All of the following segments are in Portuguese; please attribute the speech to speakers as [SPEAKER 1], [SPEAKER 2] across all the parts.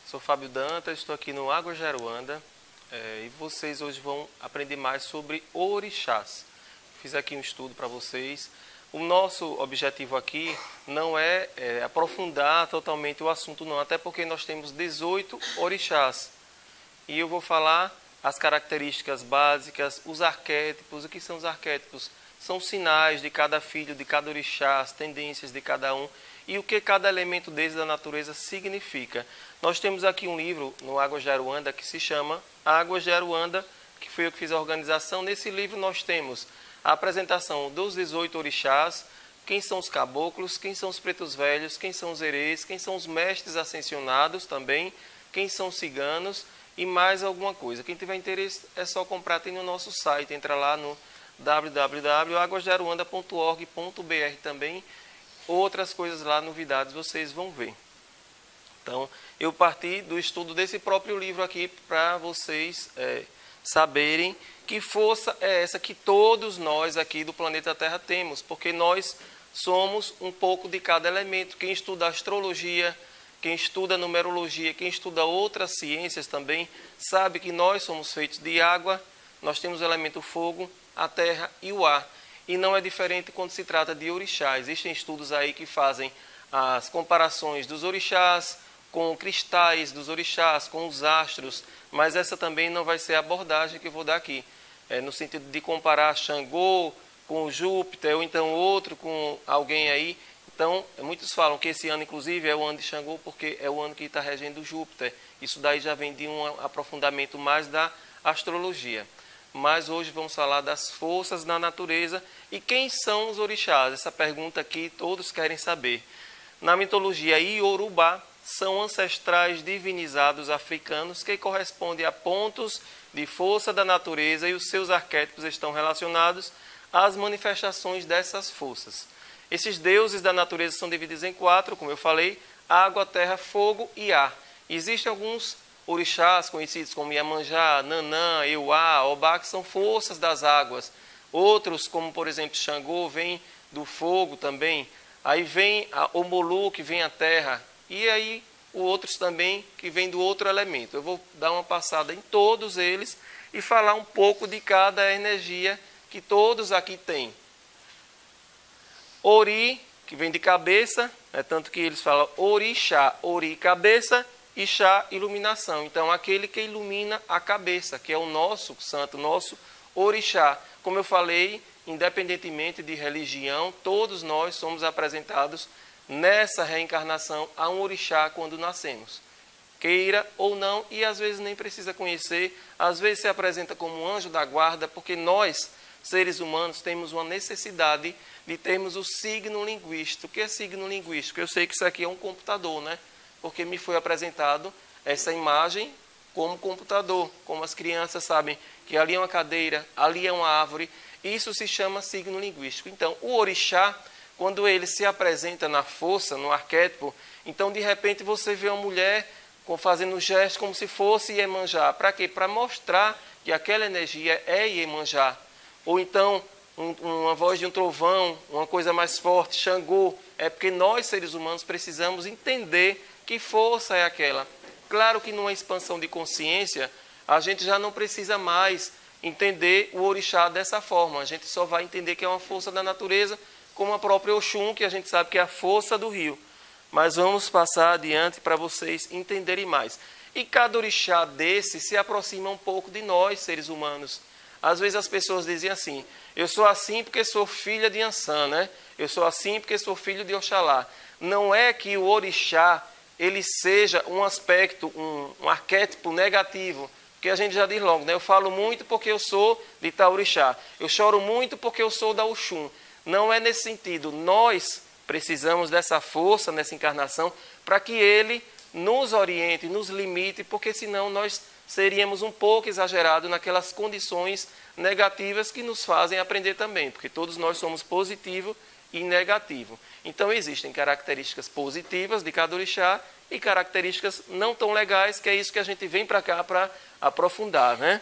[SPEAKER 1] Sou Fábio Dantas, estou aqui no Águas de Aruanda e vocês hoje vão aprender mais sobre orixás. Fiz aqui um estudo para vocês. O nosso objetivo aqui não é aprofundar totalmente o assunto não, até porque nós temos 18 orixás. E eu vou falar as características básicas, os arquétipos. O que são os arquétipos? São sinais de cada filho, de cada orixá, as tendências de cada um e o que cada elemento deles da natureza significa. Nós temos aqui um livro no Águas de Aruanda que se chama Águas de Aruanda, que foi eu que fiz a organização. Nesse livro nós temos a apresentação dos 18 orixás, quem são os caboclos, quem são os pretos velhos, quem são os herês, quem são os mestres ascensionados também, quem são os ciganos e mais alguma coisa. Quem tiver interesse é só comprar, tem no nosso site, entra lá no www.aguasdearuanda.org.br também. Outras coisas lá, novidades, vocês vão ver. Então, eu parti do estudo desse próprio livro aqui para vocês saberem que força é essa que todos nós aqui do planeta Terra temos, porque nós somos um pouco de cada elemento. Quem estuda astrologia, quem estuda numerologia, quem estuda outras ciências também, sabe que nós somos feitos de água, nós temos o elemento fogo, a terra e o ar. E não é diferente quando se trata de orixá. Existem estudos aí que fazem as comparações dos orixás com cristais dos orixás, com os astros, mas essa também não vai ser a abordagem que eu vou dar aqui. No sentido de comparar Xangô com Júpiter, ou então outro com alguém aí. Então, muitos falam que esse ano, inclusive, é o ano de Xangô, porque é o ano que está regendo Júpiter. Isso daí já vem de um aprofundamento mais da astrologia. Mas hoje vamos falar das forças da natureza e quem são os orixás. Essa pergunta aqui todos querem saber. Na mitologia iorubá, são ancestrais divinizados africanos que correspondem a pontos de força da natureza e os seus arquétipos estão relacionados às manifestações dessas forças. Esses deuses da natureza são divididos em 4, como eu falei, água, terra, fogo e ar. Existem alguns orixás conhecidos como Iemanjá, Nanã, Euá, Obá, que são forças das águas. Outros, como por exemplo Xangô, vem do fogo também. Aí vem a Omolu, que vem a terra. E aí outros também que vêm do outro elemento. Eu vou dar uma passada em todos eles e falar um pouco de cada energia que todos aqui têm. Ori, que vem de cabeça, tanto que eles falam orixá, ori, cabeça, e chá, iluminação. Então, aquele que ilumina a cabeça, que é o nosso santo, nosso orixá. Como eu falei, independentemente de religião, todos nós somos apresentados nessa reencarnação a um orixá quando nascemos. Queira ou não, e às vezes nem precisa conhecer, às vezes se apresenta como um anjo da guarda, porque nós, seres humanos, temos uma necessidade de termos o signo linguístico. O que é signo linguístico? Eu sei que isso aqui é um computador, né? Porque me foi apresentado essa imagem como computador, como as crianças sabem que ali é uma cadeira, ali é uma árvore, isso se chama signo linguístico. Então, o orixá, quando ele se apresenta na força, no arquétipo, então de repente você vê uma mulher fazendo um gesto como se fosse Iemanjá. Para quê? Para mostrar que aquela energia é Iemanjá. Ou então, uma voz de um trovão, uma coisa mais forte, Xangô, é porque nós, seres humanos, precisamos entender que força é aquela. Claro que numa expansão de consciência, a gente já não precisa mais entender o orixá dessa forma. A gente só vai entender que é uma força da natureza, como a própria Oxum, que a gente sabe que é a força do rio. Mas vamos passar adiante para vocês entenderem mais. E cada orixá desse se aproxima um pouco de nós, seres humanos. Às vezes as pessoas dizem assim, eu sou assim porque sou filha de Ansã, né? Eu sou assim porque sou filho de Oxalá. Não é que o orixá ele seja um aspecto, um arquétipo negativo, porque a gente já diz logo, né? Eu falo muito porque eu sou de tal orixá, eu choro muito porque eu sou da Oxum. Não é nesse sentido, nós precisamos dessa força nessa encarnação para que ele nos oriente, nos limite, porque senão nós seríamos um pouco exagerados naquelas condições negativas que nos fazem aprender também, porque todos nós somos positivo e negativo. Então existem características positivas de cada orixá e características não tão legais, que é isso que a gente vem para cá para aprofundar, né?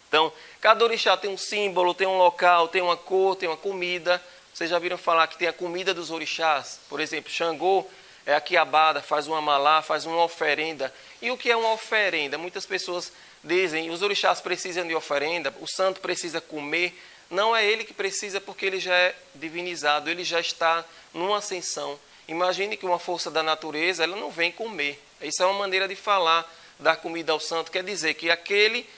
[SPEAKER 1] Então, cada orixá tem um símbolo, tem um local, tem uma cor, tem uma comida. Vocês já viram falar que tem a comida dos orixás? Por exemplo, Xangô é a quiabada, faz uma malá, faz uma oferenda. E o que é uma oferenda? Muitas pessoas dizem, os orixás precisam de oferenda, o santo precisa comer. Não é ele que precisa, porque ele já é divinizado, ele já está numa ascensão. Imagine que uma força da natureza, ela não vem comer. Isso é uma maneira de falar dar comida ao santo, quer dizer que aquele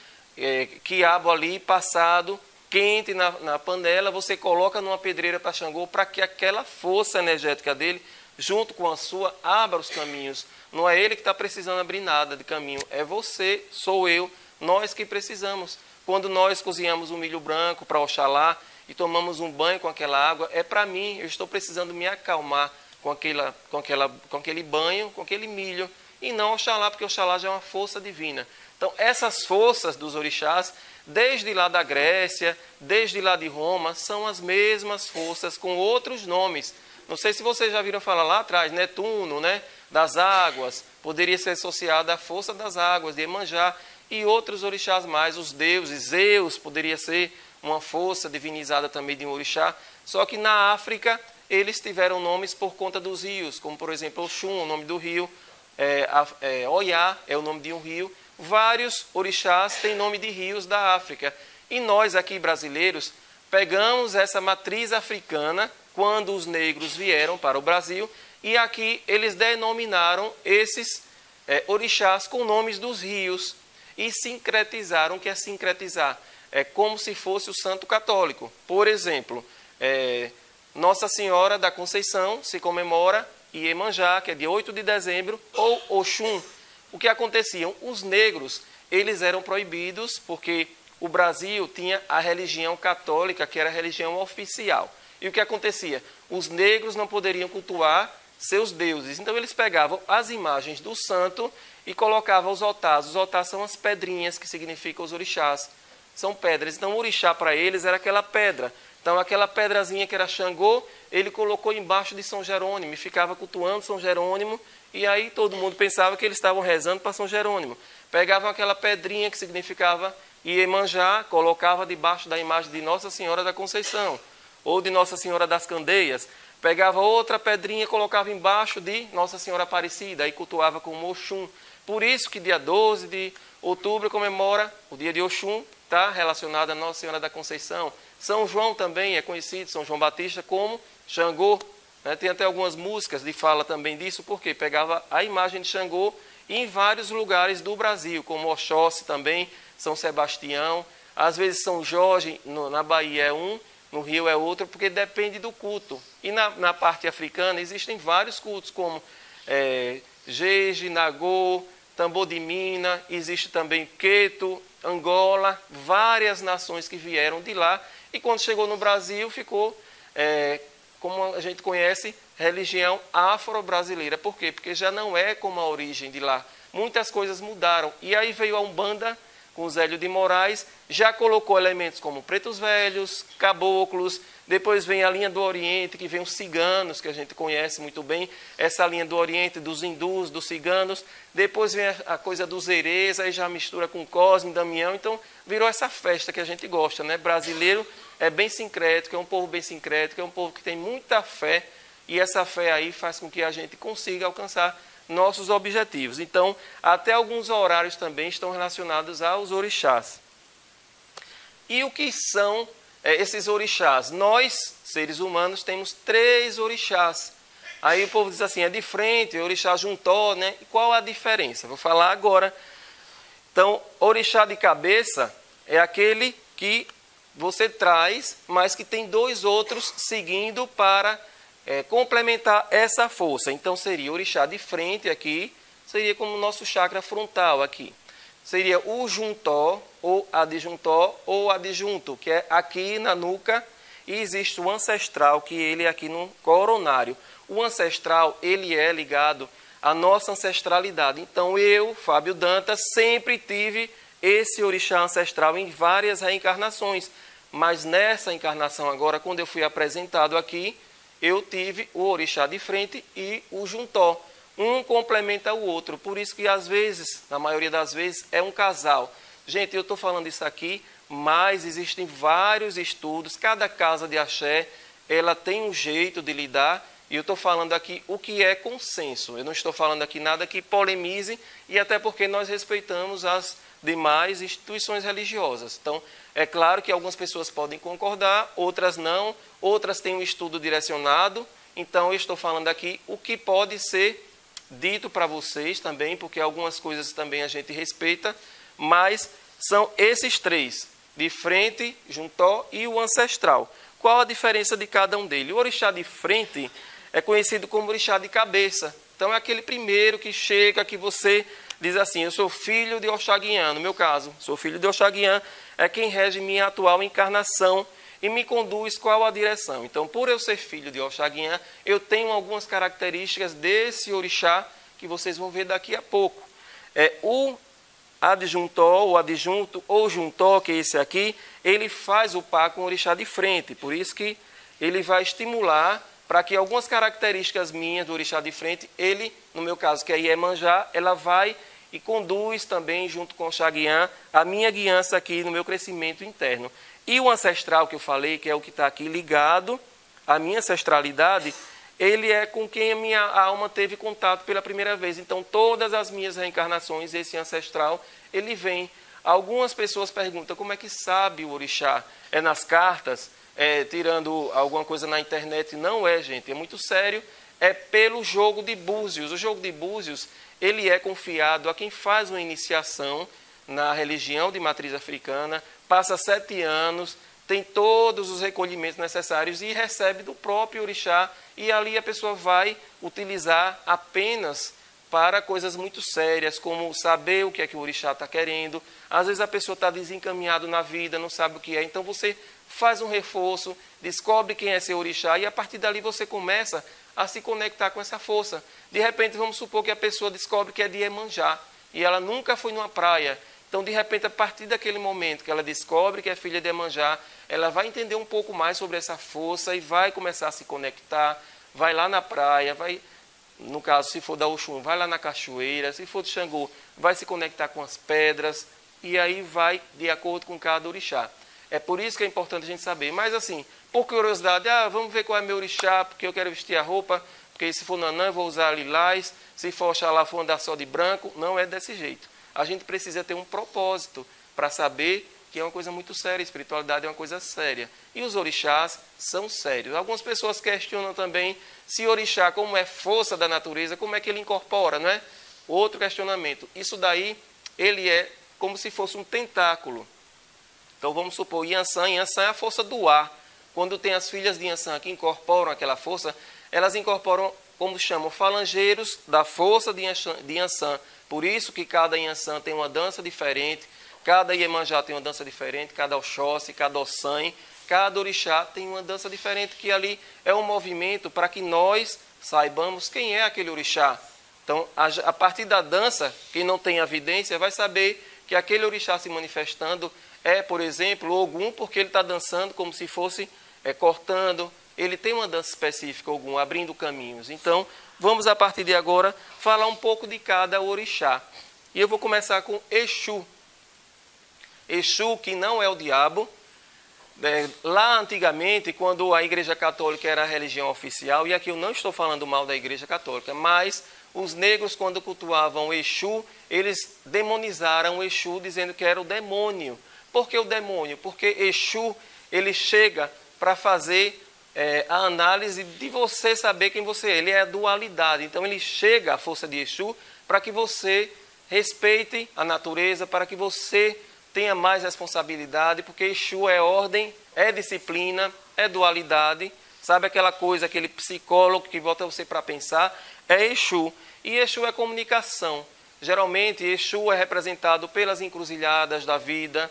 [SPEAKER 1] quiabo ali passado, quente na panela, você coloca numa pedreira para Xangô, para que aquela força energética dele, junto com a sua, abra os caminhos. Não é ele que está precisando abrir nada de caminho, é você, sou eu, nós que precisamos. Quando nós cozinhamos o milho branco para Oxalá e tomamos um banho com aquela água, é para mim, eu estou precisando me acalmar com aquele banho, com aquele milho, e não Oxalá, porque Oxalá já é uma força divina. Então, essas forças dos orixás, desde lá da Grécia, desde lá de Roma, são as mesmas forças com outros nomes. Não sei se vocês já viram falar lá atrás, Netuno, né, das águas, poderia ser associada à força das águas, de Iemanjá, e outros orixás mais, os deuses, Zeus poderia ser uma força divinizada também de um orixá, só que na África eles tiveram nomes por conta dos rios, como por exemplo Oxum, o nome do rio, Oiá é o nome de um rio. Vários orixás têm nome de rios da África. E nós aqui brasileiros pegamos essa matriz africana quando os negros vieram para o Brasil e aqui eles denominaram esses orixás com nomes dos rios e sincretizaram. O que é sincretizar? É como se fosse o santo católico. Por exemplo, Nossa Senhora da Conceição se comemora Iemanjá, que é dia 8 de dezembro, ou Oxum. O que acontecia? Os negros, eles eram proibidos porque o Brasil tinha a religião católica, que era a religião oficial. E o que acontecia? Os negros não poderiam cultuar seus deuses. Então eles pegavam as imagens do santo e colocavam os otás. Os otás são as pedrinhas que significam os orixás. São pedras. Então o orixá para eles era aquela pedra. Então aquela pedrazinha que era Xangô, ele colocou embaixo de São Jerônimo e ficava cultuando São Jerônimo. E aí todo mundo pensava que eles estavam rezando para São Jerônimo. Pegavam aquela pedrinha que significava Iemanjá, colocava debaixo da imagem de Nossa Senhora da Conceição ou de Nossa Senhora das Candeias. Pegava outra pedrinha e colocava embaixo de Nossa Senhora Aparecida, aí cultuava como Oxum. Por isso que dia 12 de outubro comemora o dia de Oxum, está relacionado a Nossa Senhora da Conceição. São João também é conhecido, São João Batista, como Xangô. Tem até algumas músicas de fala também disso, porque pegava a imagem de Xangô em vários lugares do Brasil, como Oxóssi também, São Sebastião, às vezes São Jorge, na Bahia é um, no Rio é outro, porque depende do culto. E na parte africana existem vários cultos, como Jeje, Nagô, Tambor de Mina, existe também Queto, Angola, várias nações que vieram de lá, e quando chegou no Brasil ficou, como a gente conhece, religião afro-brasileira. Por quê? Porque já não é como a origem de lá. Muitas coisas mudaram. E aí veio a Umbanda, com Zélio de Moraes, já colocou elementos como pretos velhos, caboclos, depois vem a linha do Oriente, que vem os ciganos, que a gente conhece muito bem, essa linha do Oriente, dos hindus, dos ciganos, depois vem a coisa dos herês, aí já mistura com Cosme, Damião, então virou essa festa que a gente gosta, né? Brasileiro é bem sincrético, é um povo bem sincrético, é um povo que tem muita fé, e essa fé aí faz com que a gente consiga alcançar nossos objetivos. Então, até alguns horários também estão relacionados aos orixás. E o que são esses orixás? Nós, seres humanos, temos 3 orixás. Aí o povo diz assim, é de frente, orixá juntó, né? E qual a diferença? Vou falar agora. Então, orixá de cabeça é aquele que você traz, mas que tem 2 outros seguindo para complementar essa força. Então seria orixá de frente aqui, seria como o nosso chakra frontal aqui. Seria o juntó, ou adjunto, que é aqui na nuca, e existe o ancestral, que ele é aqui no coronário. O ancestral, ele é ligado à nossa ancestralidade. Então eu, Fábio Dantas, sempre tive esse orixá ancestral em várias reencarnações. Mas nessa encarnação agora, quando eu fui apresentado aqui, eu tive o orixá de frente e o juntó. Um complementa o outro. Por isso que, às vezes, na maioria das vezes, é um casal. Gente, eu estou falando isso aqui, mas existem vários estudos. Cada casa de axé, ela tem um jeito de lidar. E eu estou falando aqui o que é consenso. Eu não estou falando aqui nada que polemize, e até porque nós respeitamos as demais instituições religiosas. Então, é claro que algumas pessoas podem concordar, outras não, outras têm um estudo direcionado. Então, eu estou falando aqui o que pode ser dito para vocês também, porque algumas coisas também a gente respeita, mas são esses três, de frente, juntó e o ancestral. Qual a diferença de cada um deles? O orixá de frente é conhecido como orixá de cabeça. Então, é aquele primeiro que chega, que você diz assim, eu sou filho de Oxaguian, no meu caso, sou filho de Oxaguian, é quem rege minha atual encarnação e me conduz qual a direção. Então, por eu ser filho de Oxaguian, eu tenho algumas características desse orixá que vocês vão ver daqui a pouco. O adjuntó, o adjunto ou juntó, que é esse aqui, ele faz o par com o orixá de frente. Por isso que ele vai estimular para que algumas características minhas do orixá de frente, ele, no meu caso, que é Iemanjá, ela vai e conduz também, junto com o Oxaguian, a minha guiança aqui no meu crescimento interno. E o ancestral que eu falei, que é o que está aqui ligado à minha ancestralidade, ele é com quem a minha alma teve contato pela primeira vez. Então, todas as minhas reencarnações, esse ancestral, ele vem. Algumas pessoas perguntam, como é que sabe o orixá? É nas cartas? Tirando alguma coisa na internet? Não é, gente, é muito sério. É pelo jogo de búzios. O jogo de búzios, ele é confiado a quem faz uma iniciação na religião de matriz africana, passa 7 anos, tem todos os recolhimentos necessários e recebe do próprio orixá, e ali a pessoa vai utilizar apenas para coisas muito sérias, como saber o que é que o orixá está querendo. Às vezes a pessoa está desencaminhada na vida, não sabe o que é, então você faz um reforço, descobre quem é seu orixá, e a partir dali você começa a se conectar com essa força. De repente, vamos supor que a pessoa descobre que é de Iemanjá, e ela nunca foi numa praia. Então, de repente, a partir daquele momento que ela descobre que é filha de Iemanjá, ela vai entender um pouco mais sobre essa força e vai começar a se conectar, vai lá na praia, vai, no caso, se for da Oxum, vai lá na cachoeira, se for de Xangô, vai se conectar com as pedras, e aí vai de acordo com cada orixá. É por isso que é importante a gente saber. Mas, assim, por curiosidade, vamos ver qual é meu orixá, porque eu quero vestir a roupa, porque se for Nanã, eu vou usar lilás, se for Oxalá, vou andar só de branco. Não é desse jeito. A gente precisa ter um propósito para saber que é uma coisa muito séria, a espiritualidade é uma coisa séria. E os orixás são sérios. Algumas pessoas questionam também se orixá, como é força da natureza, como é que ele incorpora, não é? Outro questionamento. Isso daí, ele é como se fosse um tentáculo. Então, vamos supor, Yansan é a força do ar. Quando tem as filhas de Yansan que incorporam aquela força, elas incorporam, como chamam, falangeiros da força de Yansan. Por isso que cada Yansan tem uma dança diferente, cada Iemanjá tem uma dança diferente, cada Oxóssi, cada Ossan, cada orixá tem uma dança diferente, que ali é um movimento para que nós saibamos quem é aquele orixá. Então, a partir da dança, quem não tem evidência vai saber que aquele orixá se manifestando é, por exemplo, Ogum, porque ele está dançando como se fosse cortando. Ele tem uma dança específica, Ogum, abrindo caminhos. Então, vamos, a partir de agora, falar um pouco de cada orixá. E eu vou começar com Exu. Exu, que não é o diabo. Lá antigamente, quando a Igreja Católica era a religião oficial, e aqui eu não estou falando mal da Igreja Católica, mas os negros, quando cultuavam Exu, eles demonizaram Exu, dizendo que era o demônio. Por que o demônio? Porque Exu, ele chega para fazer a análise de você saber quem você é. Ele é a dualidade. Então, ele chega, a força de Exu, para que você respeite a natureza, para que você tenha mais responsabilidade, porque Exu é ordem, é disciplina, é dualidade. Sabe aquela coisa, aquele psicólogo que bota você para pensar? É Exu. E Exu é comunicação. Geralmente, Exu é representado pelas encruzilhadas da vida.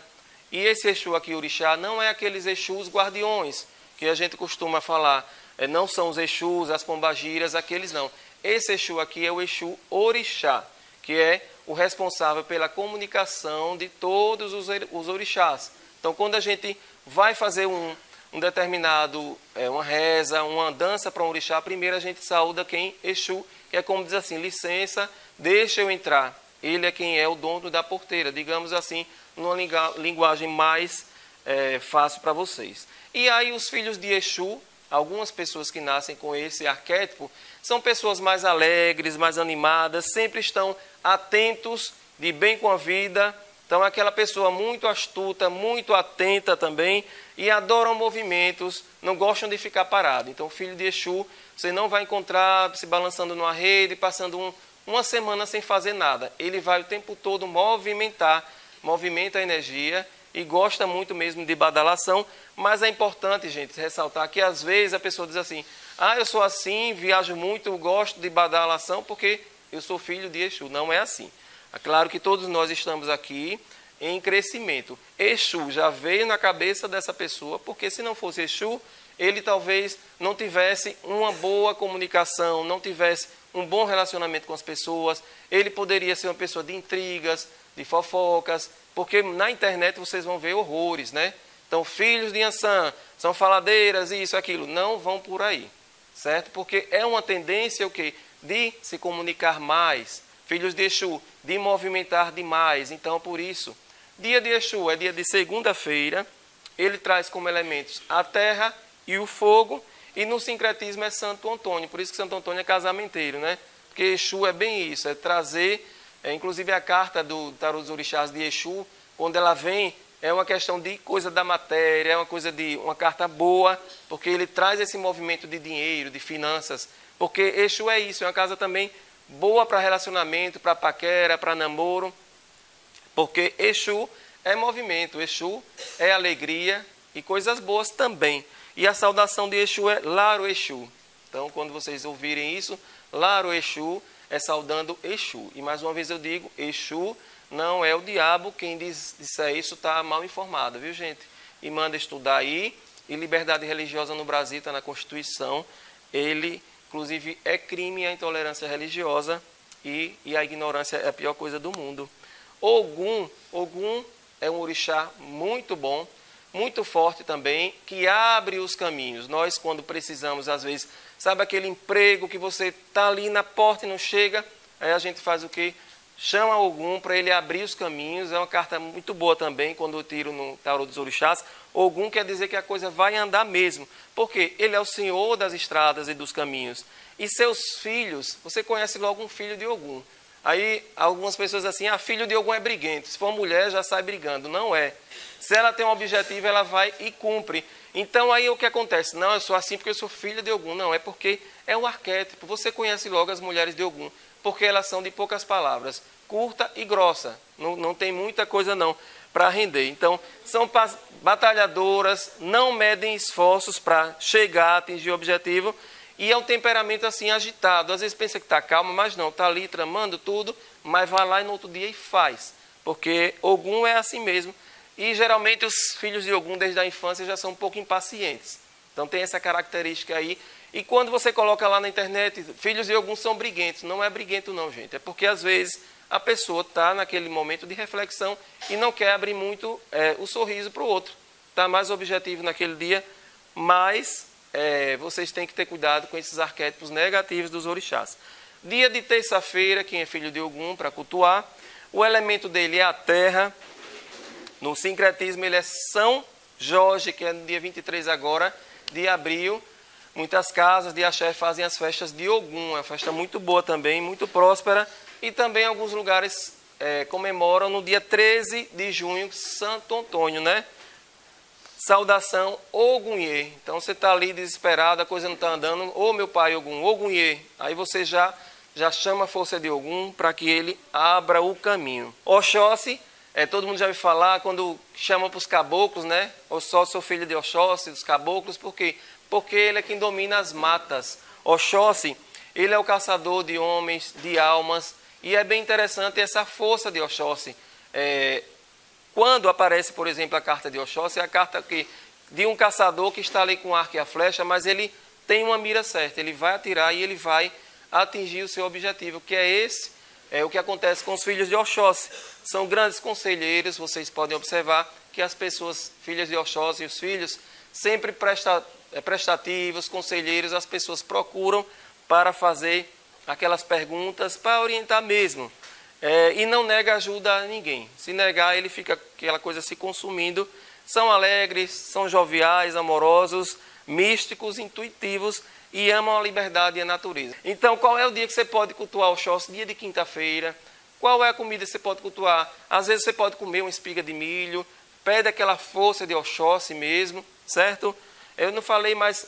[SPEAKER 1] E esse Exu aqui, orixá, não é aqueles Exus guardiões que a gente costuma falar. Não são os Exus, as pombagiras, aqueles não. Esse Exu aqui é o Exu orixá, que é o responsável pela comunicação de todos os orixás. Então, quando a gente vai fazer um determinado, uma reza, uma dança para um orixá, primeiro a gente saúda quem? Exu, que é como diz assim, licença, deixa eu entrar. Ele é quem é o dono da porteira, digamos assim, numa linguagem mais fácil para vocês. E aí os filhos de Exu, algumas pessoas que nascem com esse arquétipo são pessoas mais alegres, mais animadas, sempre estão atentos, de bem com a vida. Então, aquela pessoa muito astuta, muito atenta também e adoram movimentos, não gostam de ficar parado. Então, o filho de Exu, você não vai encontrar se balançando numa rede, passando uma semana sem fazer nada. Ele vai o tempo todo movimenta a energia e gosta muito mesmo de badalação. Mas é importante, gente, ressaltar que às vezes a pessoa diz assim: ah, eu sou assim, viajo muito, gosto de badalação porque eu sou filho de Exu. Não é assim. É claro que todos nós estamos aqui em crescimento. Exu já veio na cabeça dessa pessoa, porque se não fosse Exu, ele talvez não tivesse uma boa comunicação, não tivesse um bom relacionamento com as pessoas, ele poderia ser uma pessoa de intrigas, de fofocas, porque na internet vocês vão ver horrores, né? Então, filhos de Iansã são faladeiras, isso, aquilo, não vão por aí, certo? Porque é uma tendência o quê? De se comunicar mais. Filhos de Exu, de movimentar demais. Então, por isso, dia de Exu é dia de segunda-feira. Ele traz como elementos a terra e o fogo. E no sincretismo é Santo Antônio. Por isso que Santo Antônio é casamenteiro, né? Porque Exu é bem isso, é trazer... inclusive a carta do Tarô dos Orixás de Exu, quando ela vem, é uma questão de coisa da matéria, é uma coisa de uma carta boa, porque ele traz esse movimento de dinheiro, de finanças. Porque Exu é isso, é uma casa também... boa para relacionamento, para paquera, para namoro, porque Exu é movimento, Exu é alegria e coisas boas também. E a saudação de Exu é Laro Exu. Então, quando vocês ouvirem isso, Laro Exu é saudando Exu. E mais uma vez eu digo, Exu não é o diabo, quem disser isso está mal informado, viu, gente? E manda estudar aí, e liberdade religiosa no Brasil está na Constituição, inclusive, é crime a intolerância religiosa e a ignorância é a pior coisa do mundo. Ogum é um orixá muito bom, muito forte também, que abre os caminhos. Nós, quando precisamos, às vezes, sabe aquele emprego que você está ali na porta e não chega? Aí a gente faz o quê? Chama Ogum para ele abrir os caminhos. É uma carta muito boa também, quando eu tiro no Tarô dos Orixás. Ogum quer dizer que a coisa vai andar mesmo. Porque ele é o senhor das estradas e dos caminhos. E seus filhos, você conhece logo um filho de Ogum. Aí algumas pessoas assim, filho de Ogum é briguento. Se for mulher, já sai brigando. Não é. Se ela tem um objetivo, ela vai e cumpre. Então aí o que acontece? Não, eu sou assim porque eu sou filha de Ogum. Não, é porque é um arquétipo. Você conhece logo as mulheres de Ogum. Porque elas são de poucas palavras, curta e grossa. Não tem muita coisa não para render. Então, são batalhadoras, não medem esforços para chegar a atingir o objetivo. E é um temperamento assim agitado. Às vezes pensa que está calmo, mas não. Está ali tramando tudo, mas vai lá e no outro dia e faz. Porque Ogum é assim mesmo. E geralmente os filhos de Ogum desde a infância já são um pouco impacientes. Então tem essa característica aí. E quando você coloca lá na internet, filhos de Ogum são briguentos. Não é briguento não, gente. É porque às vezes a pessoa está naquele momento de reflexão e não quer abrir muito o sorriso para o outro. Está mais objetivo naquele dia, mas vocês têm que ter cuidado com esses arquétipos negativos dos orixás. Dia de terça-feira, quem é filho de Ogum, para cultuar, o elemento dele é a terra. No sincretismo ele é São Jorge, que é no dia 23 agora de abril. Muitas casas de axé fazem as festas de Ogum, é uma festa muito boa também, muito próspera. E também alguns lugares comemoram no dia 13 de junho, Santo Antônio, né? Saudação Ogunhê. Então você está ali desesperado, a coisa não está andando. Ô meu pai Ogum, Ogunhê. Aí você já chama a força de Ogum para que ele abra o caminho. Oxóssi, todo mundo já ouviu falar quando chama para os caboclos, né? Oxóssi, sou filho de Oxóssi, dos caboclos, por quê? Porque ele é quem domina as matas. Oxóssi, ele é o caçador de homens, de almas, e é bem interessante essa força de Oxóssi. Quando aparece, por exemplo, a carta de Oxóssi, é a carta de um caçador que está ali com o arco e a flecha, mas ele tem uma mira certa, ele vai atirar e ele vai atingir o seu objetivo, que é o que acontece com os filhos de Oxóssi. São grandes conselheiros, vocês podem observar que as pessoas, filhas de Oxóssi e os filhos, sempre prestativos, conselheiros, as pessoas procuram para fazer aquelas perguntas, para orientar mesmo. E não nega ajuda a ninguém. Se negar, ele fica aquela coisa se consumindo. São alegres, são joviais, amorosos, místicos, intuitivos e amam a liberdade e a natureza. Então, qual é o dia que você pode cultuar Oxóssi? Dia de quinta-feira. Qual é a comida que você pode cultuar? Às vezes você pode comer uma espiga de milho, pede aquela força de Oxóssi mesmo, certo? Eu não falei, mas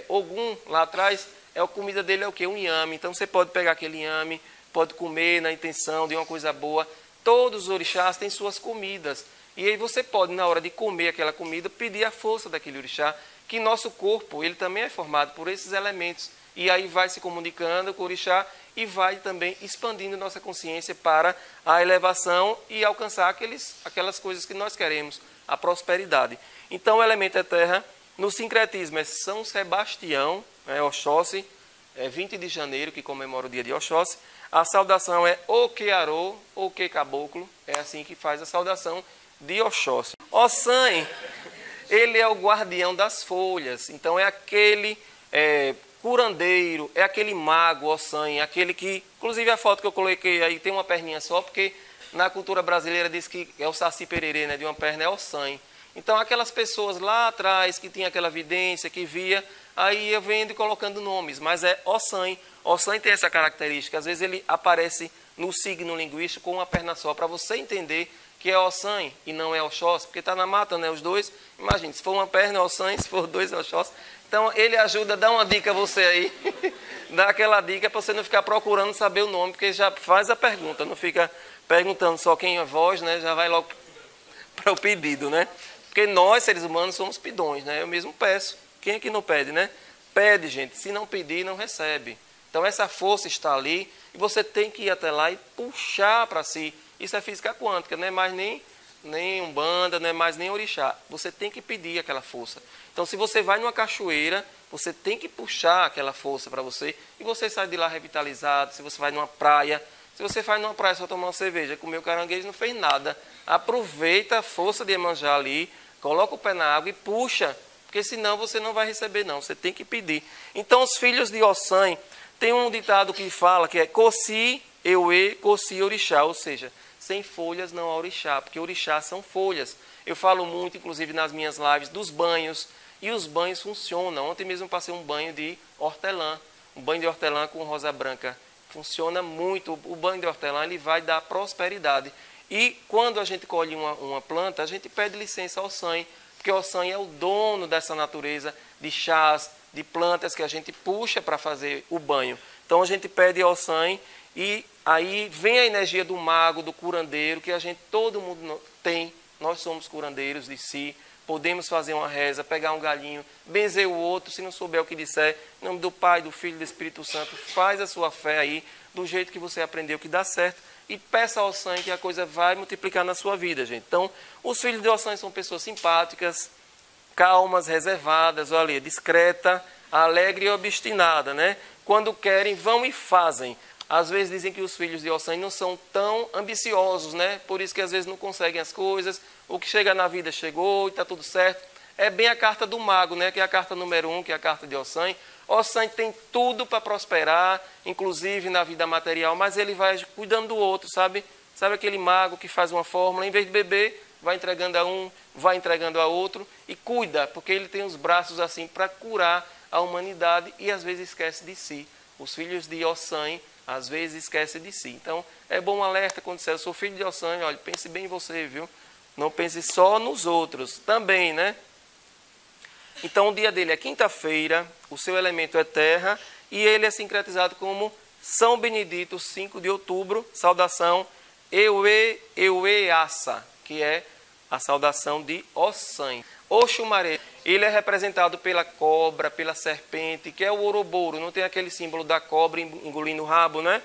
[SPEAKER 1] Ogum, lá atrás, a comida dele é o quê? Um inhame. Então, você pode pegar aquele inhame, pode comer na intenção de uma coisa boa. Todos os orixás têm suas comidas. E aí você pode, na hora de comer aquela comida, pedir a força daquele orixá, que nosso corpo, ele também é formado por esses elementos. E aí vai se comunicando com o orixá e vai também expandindo nossa consciência para a elevação e alcançar aquelas coisas que nós queremos, a prosperidade. Então, o elemento é terra. No sincretismo é São Sebastião, Oxóssi, 20 de janeiro, que comemora o dia de Oxóssi. A saudação é Okearô, Oke Caboclo, é assim que faz a saudação de Oxóssi. Ossan, ele é o guardião das folhas, então é aquele curandeiro, é aquele mago Ossan, aquele que, inclusive a foto que eu coloquei aí tem uma perninha só, porque na cultura brasileira diz que é o Saci Pererê, né, de uma perna é Ossan. Então, aquelas pessoas lá atrás que tinham aquela vidência, que via, aí eu venho colocando nomes, mas é Ossan. Ossan tem essa característica, às vezes ele aparece no signo linguístico com uma perna só, para você entender que é Ossan e não é Oxóssi, porque está na mata, né, os dois. Imagine, se for uma perna é Ossan, se for dois é Oxóssi. Então, ele ajuda, dá uma dica a você aí, dá aquela dica para você não ficar procurando saber o nome, porque já faz a pergunta, não fica perguntando só quem é voz, né, já vai logo para o pedido, né? Porque nós, seres humanos, somos pidões, né? Eu mesmo peço. Quem é que não pede, né? Pede, gente. Se não pedir, não recebe. Então, essa força está ali e você tem que ir até lá e puxar para si. Isso é física quântica, não é mais nem umbanda, não é mais nem orixá. Você tem que pedir aquela força. Então, se você vai numa cachoeira, você tem que puxar aquela força para você e você sai de lá revitalizado. Se você vai numa praia, se você vai numa praia só tomar uma cerveja, comer o caranguejo, não fez nada. Aproveita a força de Iemanjá ali, coloca o pé na água e puxa, porque senão você não vai receber não, você tem que pedir. Então os filhos de Ossan, tem um ditado que fala que é Coci, Euê, Coci, Orixá, ou seja, sem folhas não há orixá, porque orixá são folhas. Eu falo muito, inclusive nas minhas lives, dos banhos, e os banhos funcionam. Ontem mesmo passei um banho de hortelã, um banho de hortelã com rosa branca. Funciona muito, o banho de hortelã ele vai dar prosperidade. E quando a gente colhe uma planta, a gente pede licença ao Ossan, porque o Ossan é o dono dessa natureza de chás, de plantas que a gente puxa para fazer o banho. Então a gente pede ao Ossan e aí vem a energia do mago, do curandeiro, que todo mundo tem. Nós somos curandeiros de si, podemos fazer uma reza, pegar um galinho, benzer o outro, se não souber o que disser, em nome do Pai, do Filho e do Espírito Santo, faz a sua fé aí, do jeito que você aprendeu que dá certo, e peça ao Ossan que a coisa vai multiplicar na sua vida, gente. Então, os filhos de Ossan são pessoas simpáticas, calmas, reservadas, olha, discreta, alegre e obstinada, né? Quando querem, vão e fazem. Às vezes dizem que os filhos de Ossan não são tão ambiciosos, né? Por isso que às vezes não conseguem as coisas, o que chega na vida chegou e está tudo certo. É bem a carta do mago, né? Que é a carta número 1, que é a carta de Ossan. Ossan tem tudo para prosperar, inclusive na vida material, mas ele vai cuidando do outro, sabe? Sabe aquele mago que faz uma fórmula, em vez de beber, vai entregando a um, vai entregando a outro e cuida, porque ele tem os braços assim para curar a humanidade e às vezes esquece de si. Os filhos de Ossan às vezes esquecem de si. Então, é bom um alerta quando disser, eu sou filho de Ossan, olha, pense bem em você, viu? Não pense só nos outros, também, né? Então, o dia dele é quinta-feira, o seu elemento é terra, e ele é sincretizado como São Benedito, 5 de outubro, saudação Euê, Eueaça, que é a saudação de Ossan. Oxumaré, ele é representado pela cobra, pela serpente, que é o Ouroboro. Não tem aquele símbolo da cobra engolindo o rabo, né?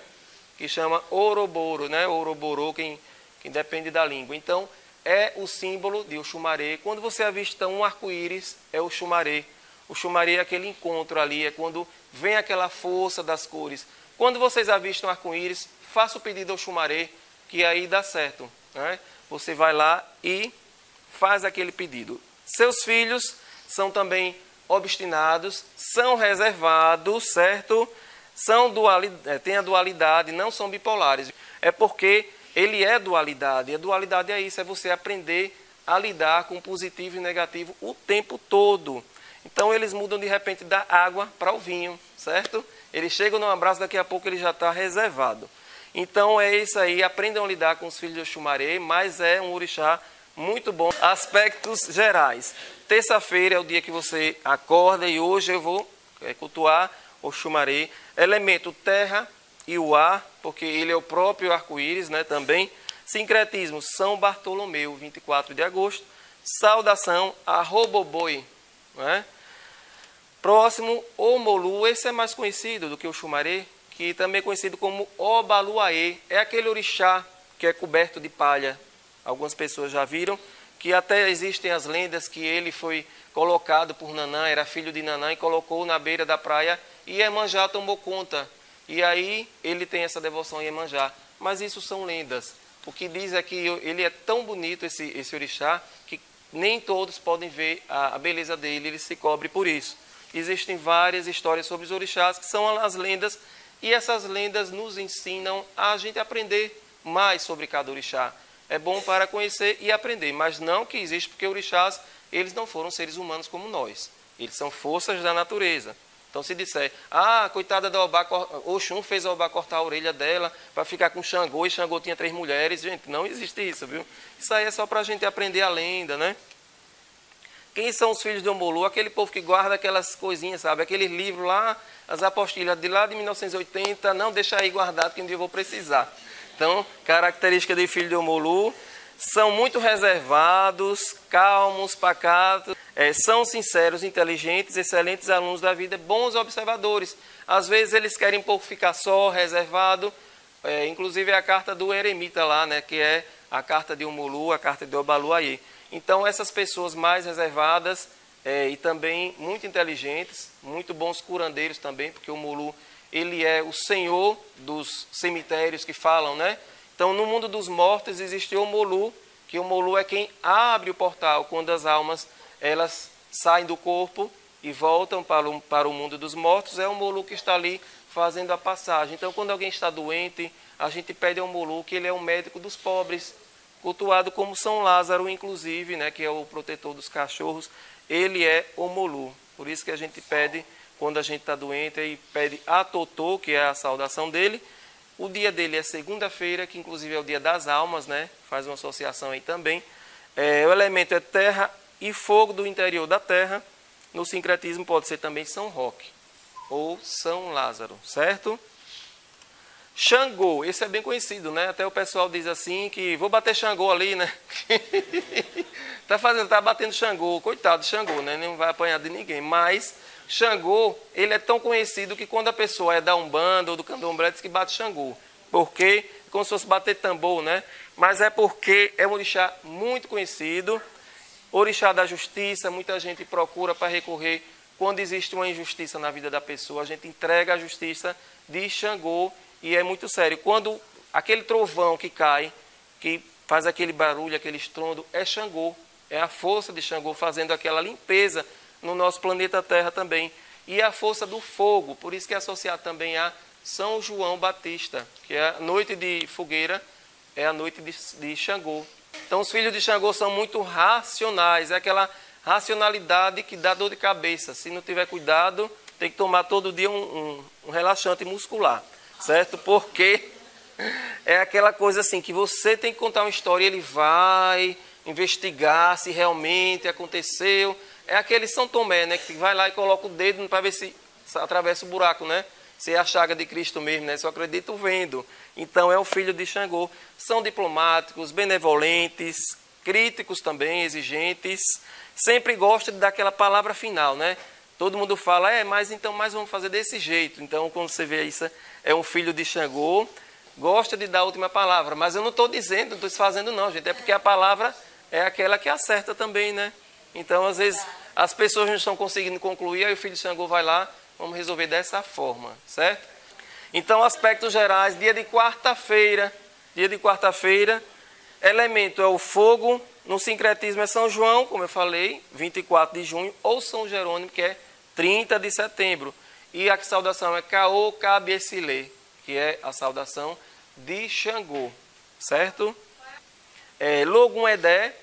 [SPEAKER 1] Que chama Ouroboro, né? Ouroboro, quem depende da língua. Então, é o símbolo de Oxumaré. Quando você avista um arco-íris, é o Oxumaré. O Oxumaré é aquele encontro ali, é quando vem aquela força das cores. Quando vocês avistam arco-íris, faça o pedido ao Oxumaré, que aí dá certo, né? Você vai lá e faz aquele pedido. Seus filhos são também obstinados, são reservados, certo? Tem a dualidade, não são bipolares. É porque ele é dualidade. E a dualidade é isso, é você aprender a lidar com positivo e negativo o tempo todo. Então eles mudam de repente da água para o vinho, certo? Eles chegam no abraço, daqui a pouco ele já está reservado. Então é isso aí, aprendam a lidar com os filhos de Oxumaré, mas é um orixá muito bom. Aspectos gerais. Terça-feira é o dia que você acorda e hoje eu vou cultuar Oxumaré. Elemento terra e o ar, porque ele é o próprio arco-íris, né, também. Sincretismo, São Bartolomeu, 24 de agosto. Saudação a Roboboi, né? Próximo, Omolu, esse é mais conhecido do que o Xumaré, que também é conhecido como Obaluaê. É aquele orixá que é coberto de palha. Algumas pessoas já viram, que até existem as lendas que ele foi colocado por Nanã, era filho de Nanã, e colocou na beira da praia, e Iemanjá tomou conta. E aí ele tem essa devoção a Iemanjá. Mas isso são lendas. O que diz é que ele é tão bonito, esse orixá, que nem todos podem ver a beleza dele, ele se cobre por isso. Existem várias histórias sobre os orixás, que são as lendas, e essas lendas nos ensinam a gente aprender mais sobre cada orixá. É bom para conhecer e aprender, mas não que existe, porque orixás, eles não foram seres humanos como nós. Eles são forças da natureza. Então, se disser, coitada da Obá, Oxum fez a Obá cortar a orelha dela para ficar com Xangô, e Xangô tinha 3 mulheres. Gente, não existe isso, viu? Isso aí é só para a gente aprender a lenda, né? Quem são os filhos de Omolu? Aquele povo que guarda aquelas coisinhas, sabe? Aquele livro lá, as apostilhas de lá de 1980, não deixa aí guardado que um dia eu vou precisar. Então, característica de filho de Omolu, são muito reservados, calmos, pacatos, são sinceros, inteligentes, excelentes alunos da vida, bons observadores. Às vezes eles querem um pouco ficar só, reservado, inclusive é a carta do eremita lá, né, que é a carta de Omolu, a carta de Obaluaê. Então essas pessoas mais reservadas e também muito inteligentes, muito bons curandeiros também, porque o Omolu, ele é o senhor dos cemitérios que falam, né? Então, no mundo dos mortos existe o Omolu, que o Omolu é quem abre o portal quando as almas elas saem do corpo e voltam para o mundo dos mortos. É o Omolu que está ali fazendo a passagem. Então, quando alguém está doente, a gente pede ao Omolu, que ele é o médico dos pobres, cultuado como São Lázaro, inclusive, né, que é o protetor dos cachorros. Ele é Omolu. Por isso que a gente pede, quando a gente está doente, e pede a Totô, que é a saudação dele. O dia dele é segunda-feira, que inclusive é o dia das almas, né? Faz uma associação aí também. O elemento é terra e fogo do interior da terra. No sincretismo pode ser também São Roque ou São Lázaro, certo? Xangô, esse é bem conhecido, né? Até o pessoal diz assim que vou bater Xangô ali, né? tá batendo Xangô, coitado de Xangô, né? Não vai apanhar de ninguém, mas Xangô, ele é tão conhecido que quando a pessoa é da Umbanda ou do Candomblé, diz que bate Xangô. Porque é como se fosse bater tambor, né? Mas é porque é um orixá muito conhecido, orixá da justiça, muita gente procura para recorrer quando existe uma injustiça na vida da pessoa, a gente entrega a justiça de Xangô e é muito sério. Quando aquele trovão que cai, que faz aquele barulho, aquele estrondo, é Xangô, é a força de Xangô fazendo aquela limpeza no nosso planeta Terra também. E a força do fogo, por isso que é associado também a São João Batista, que é a noite de fogueira, é a noite de Xangô. Então os filhos de Xangô são muito racionais, é aquela racionalidade que dá dor de cabeça. Se não tiver cuidado, tem que tomar todo dia um relaxante muscular, certo? Porque é aquela coisa assim, que você tem que contar uma história e ele vai investigar se realmente aconteceu. É aquele São Tomé, né, que vai lá e coloca o dedo para ver se atravessa o buraco, né? Se é a chaga de Cristo mesmo, né? Só acredito vendo. Então é o filho de Xangô. São diplomáticos, benevolentes, críticos também, exigentes. Sempre gostam de dar aquela palavra final, né? Todo mundo fala, mas vamos fazer desse jeito. Então, quando você vê isso, é um filho de Xangô, gosta de dar a última palavra. Mas eu não estou dizendo, não estou desfazendo não, gente. É porque a palavra é aquela que acerta também, né? Então, às vezes, as pessoas não estão conseguindo concluir, aí o filho de Xangô vai lá, vamos resolver dessa forma, certo? Então, aspectos gerais, dia de quarta-feira, elemento é o fogo, no sincretismo é São João, como eu falei, 24 de junho, ou São Jerônimo, que é 30 de setembro. E a saudação é Caô Cabiecilê, que é a saudação de Xangô, certo? Logum Edé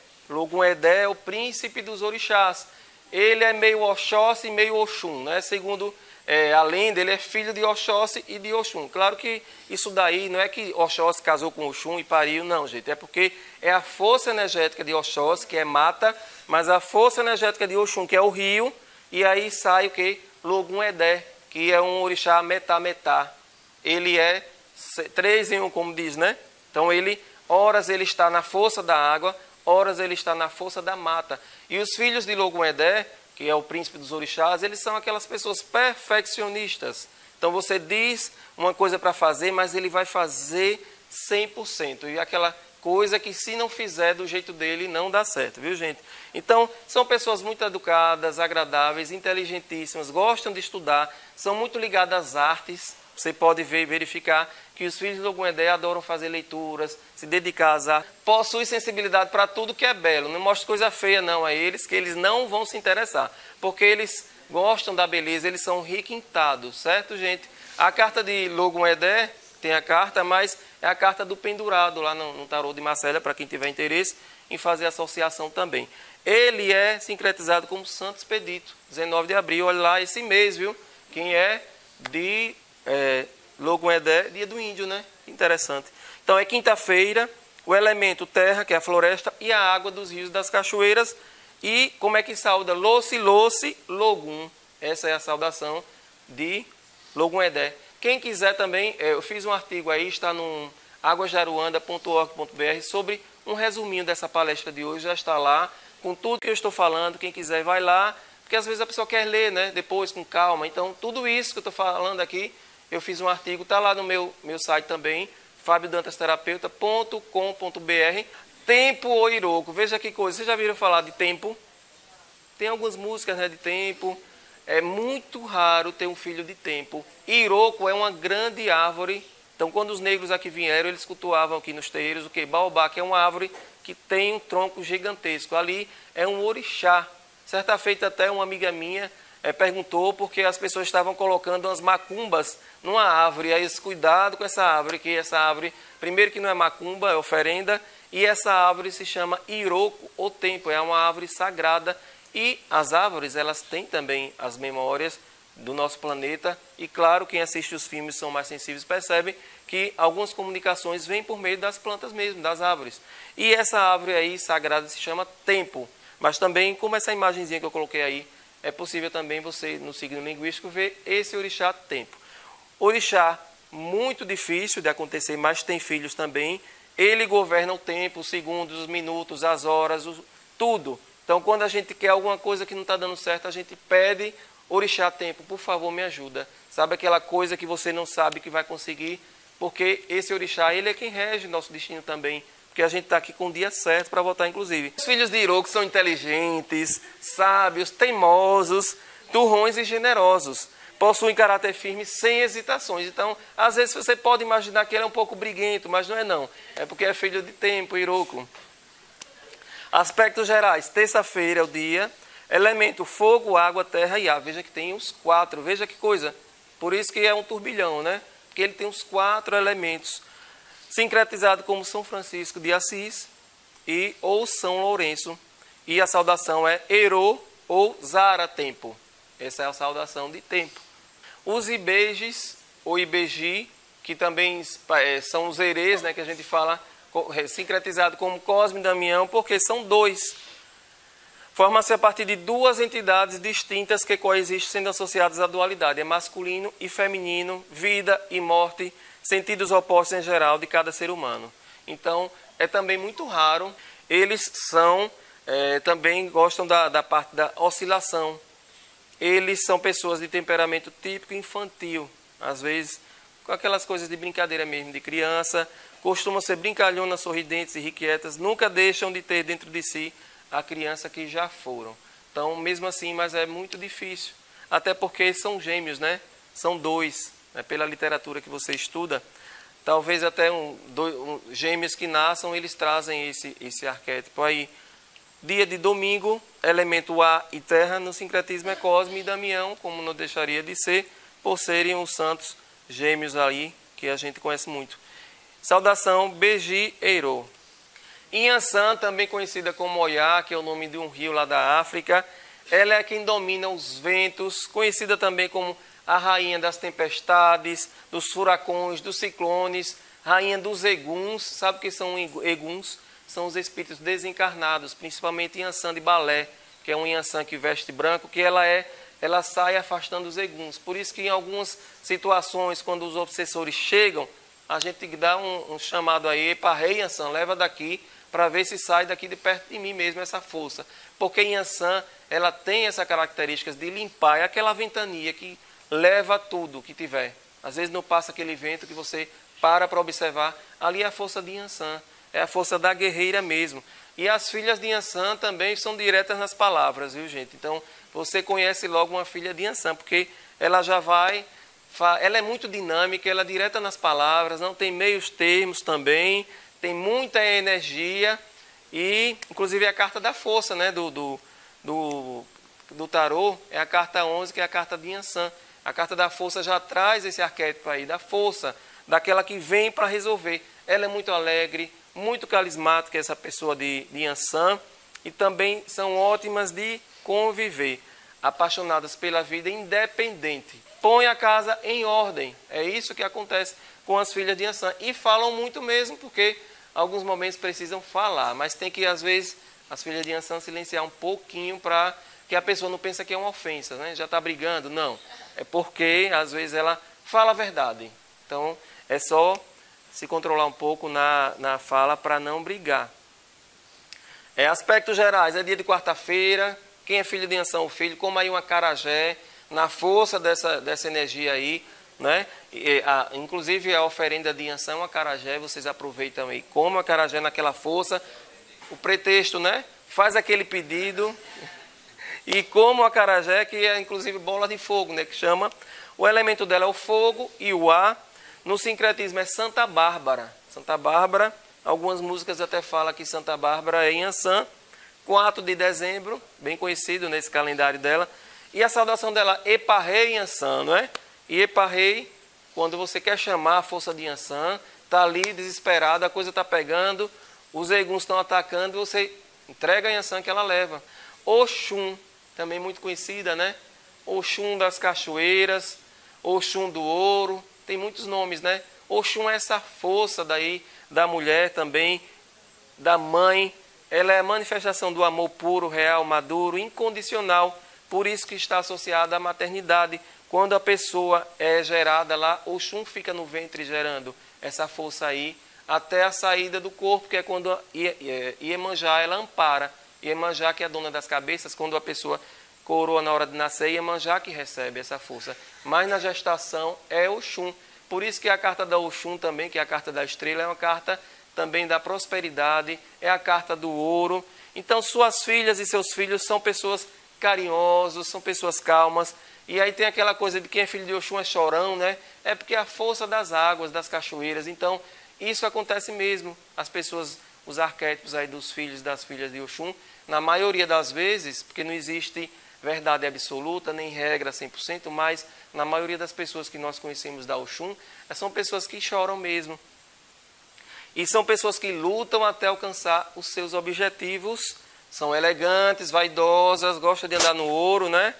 [SPEAKER 1] é o príncipe dos orixás. ele é meio Oxóssi e meio Oxum, né? Segundo a lenda, ele é filho de Oxóssi e de Oxum. Claro que isso daí não é que Oxóssi casou com Oxum e pariu, não, gente. É porque é a força energética de Oxóssi, que é mata, mas a força energética de Oxum, que é o rio, e aí sai o quê? Logum Edé, que é um orixá metá-metá. Ele é 3 em 1, como diz, né? Então, horas ele está na força da água, horas ele está na força da mata. E os filhos de Logum Edé, que é o príncipe dos orixás, eles são aquelas pessoas perfeccionistas. Então, você diz uma coisa para fazer, mas ele vai fazer 100%. E aquela coisa que, se não fizer do jeito dele, não dá certo, viu, gente? Então, são pessoas muito educadas, agradáveis, inteligentíssimas, gostam de estudar, são muito ligadas às artes. Você pode ver e verificar que os filhos de Logum Edé adoram fazer leituras, se dedicar às artes, possuem sensibilidade para tudo que é belo. Não mostra coisa feia não a eles, que eles não vão se interessar, porque eles gostam da beleza, eles são requintados, certo, gente? A carta de Logum Edé, tem a carta, mas é a carta do pendurado lá no tarô de Marcélia, para quem tiver interesse em fazer associação também. Ele é sincretizado como Santo Expedito, 19 de abril, olha lá esse mês, viu? Quem é de Logum Edé, dia do índio, né? Interessante. Então é quinta-feira, o elemento terra, que é a floresta, e a água dos rios e das cachoeiras. E como é que sauda? Loci, Loci, Logum. Essa é a saudação de Logum Edé. Quem quiser também, eu fiz um artigo aí, está no aguasjaruanda.org.br, sobre um resuminho dessa palestra de hoje, já está lá, com tudo que eu estou falando. Quem quiser vai lá, porque às vezes a pessoa quer ler, né? Depois, com calma. Então, tudo isso que eu estou falando aqui, eu fiz um artigo, está lá no meu site também, fabiodantasterapeuta.com.br. Tempo ou Iroko, veja que coisa, vocês já viram falar de tempo? Tem algumas músicas, né, de tempo. É muito raro ter um filho de tempo. Iroko é uma grande árvore. Então, quando os negros aqui vieram, eles cultuavam aqui nos terreiros o quê? Baobá, que é uma árvore que tem um tronco gigantesco. Ali é um orixá. Certa feita até uma amiga minha perguntou porque as pessoas estavam colocando umas macumbas numa árvore. Aí eles, cuidado com essa árvore, que essa árvore, primeiro que não é macumba, é oferenda, e essa árvore se chama Iroko, ou tempo, é uma árvore sagrada. E as árvores, elas têm também as memórias do nosso planeta, e claro, quem assiste os filmes são mais sensíveis, percebe que algumas comunicações vêm por meio das plantas mesmo, das árvores. E essa árvore aí sagrada se chama tempo. Mas também, como essa imagenzinha que eu coloquei aí, é possível também você, no signo linguístico, ver esse orixá tempo. Orixá, muito difícil de acontecer, mas tem filhos também. Ele governa o tempo, os segundos, os minutos, as horas, tudo. Então, quando a gente quer alguma coisa que não está dando certo, a gente pede orixá tempo, por favor, me ajuda. Sabe aquela coisa que você não sabe que vai conseguir? Porque esse orixá, ele é quem rege o nosso destino também. Porque a gente está aqui com o dia certo para votar, inclusive. Os filhos de Iroko são inteligentes, sábios, teimosos, turrões e generosos. Possuem caráter firme, sem hesitações. Então, às vezes você pode imaginar que ele é um pouco briguento, mas não é não. É porque é filho de tempo, Iroko. Aspectos gerais. Terça-feira é o dia. Elemento fogo, água, terra e ar. Veja que tem os 4. Veja que coisa. Por isso que é um turbilhão, né? Porque ele tem os 4 elementos. Sincretizado como São Francisco de Assis ou São Lourenço. E a saudação é Ero ou Zara Tempo. Essa é a saudação de tempo. Os Ibejes ou Ibeji, que também são os Erês, né, que a gente fala, sincretizado como Cosme e Damião, porque são 2. Forma-se a partir de 2 entidades distintas que coexistem, sendo associadas à dualidade. É masculino e feminino, vida e morte, sentidos opostos em geral de cada ser humano. Então, é também muito raro. Eles também gostam da parte da oscilação. Eles são pessoas de temperamento típico infantil. Às vezes, com aquelas coisas de brincadeira mesmo, de criança. Costumam ser brincalhonas, sorridentes e irrequietas. Nunca deixam de ter dentro de si a criança que já foram. Então, mesmo assim, mas é muito difícil. Até porque são gêmeos, né? São 2. Pela literatura que você estuda, talvez até gêmeos que nasçam, eles trazem esse arquétipo aí. Dia de domingo, elemento ar e terra, no sincretismo é Cosme e Damião, como não deixaria de ser, por serem os santos gêmeos aí, que a gente conhece muito. Saudação Beji Eiro. Inhaçã, também conhecida como Oiá, que é o nome de um rio lá da África, ela é quem domina os ventos, conhecida também como a rainha das tempestades, dos furacões, dos ciclones, rainha dos eguns. Sabe o que são eguns? São os espíritos desencarnados, principalmente Yansan de Balé, que é um Yansan que veste branco, que ela sai afastando os eguns. Por isso que em algumas situações, quando os obsessores chegam, a gente dá um chamado aí, epa, rei Yansan, leva daqui, para ver se sai daqui de perto de mim mesmo essa força. Porque Yansan, ela tem essa característica de limpar, é aquela ventania que leva tudo que tiver. Às vezes não passa aquele vento que você para observar. Ali é a força de Yansan, é a força da guerreira mesmo. E as filhas de Yansan também são diretas nas palavras, viu, gente? Então, você conhece logo uma filha de Yansan, porque ela já vai... Ela é muito dinâmica, ela é direta nas palavras, não tem meios termos também, tem muita energia e, inclusive, a carta da força, né, do tarô é a carta 11, que é a carta de Yansan. A carta da força já traz esse arquétipo aí, da força, daquela que vem para resolver. Ela é muito alegre, muito carismática, essa pessoa de Yansan, e também são ótimas de conviver, apaixonadas pela vida independente. Põe a casa em ordem. É isso que acontece com as filhas de Yansan. E falam muito mesmo, porque alguns momentos precisam falar, mas tem que, às vezes, as filhas de Yansan silenciar um pouquinho para que a pessoa não pense que é uma ofensa, né? Já está brigando. Não. É porque, às vezes, ela fala a verdade. Então, é só se controlar um pouco na fala para não brigar. Aspectos gerais. É dia de quarta-feira. Quem é filho de Yansan, o filho, como aí um acarajé, na força dessa energia aí, né? Inclusive a oferenda de Yansan é um acarajé, vocês aproveitam aí, como acarajé naquela força, o pretexto, né? Faz aquele pedido e como acarajé, que é inclusive bola de fogo, né? Que chama, o elemento dela é o fogo e o ar. No sincretismo é Santa Bárbara. Santa Bárbara, algumas músicas até falam que Santa Bárbara é Yansan, 4 de dezembro, bem conhecido nesse calendário dela. E a saudação dela, Epa Rei Yansan, não é? E Epa Rei, quando você quer chamar a força de Yansan, está ali desesperado, a coisa está pegando, os eguns estão atacando, você entrega a Yansan que ela leva. Oxum, também muito conhecida, né? Oxum das cachoeiras, Oxum do ouro, tem muitos nomes, né? Oxum é essa força daí, da mulher também, da mãe. Ela é a manifestação do amor puro, real, maduro, incondicional. Por isso que está associada à maternidade. Quando a pessoa é gerada lá, Oxum fica no ventre gerando essa força aí, até a saída do corpo, que é quando Iemanjá, ela ampara. Iemanjá, que é a dona das cabeças, quando a pessoa coroa na hora de nascer, Iemanjá que recebe essa força. Mas na gestação é Oxum. Por isso que a carta da Oxum também, que é a carta da estrela, é uma carta também da prosperidade, é a carta do ouro. Então, suas filhas e seus filhos são pessoas carinhosos, são pessoas calmas. E aí tem aquela coisa de quem é filho de Oxum é chorão, né? É porque é a força das águas, das cachoeiras. Então, isso acontece mesmo. As pessoas, os arquétipos aí dos filhos e das filhas de Oxum, na maioria das vezes, porque não existe verdade absoluta, nem regra 100%, mas na maioria das pessoas que nós conhecemos da Oxum, são pessoas que choram mesmo. E são pessoas que lutam até alcançar os seus objetivos. São elegantes, vaidosas, gostam de andar no ouro, né?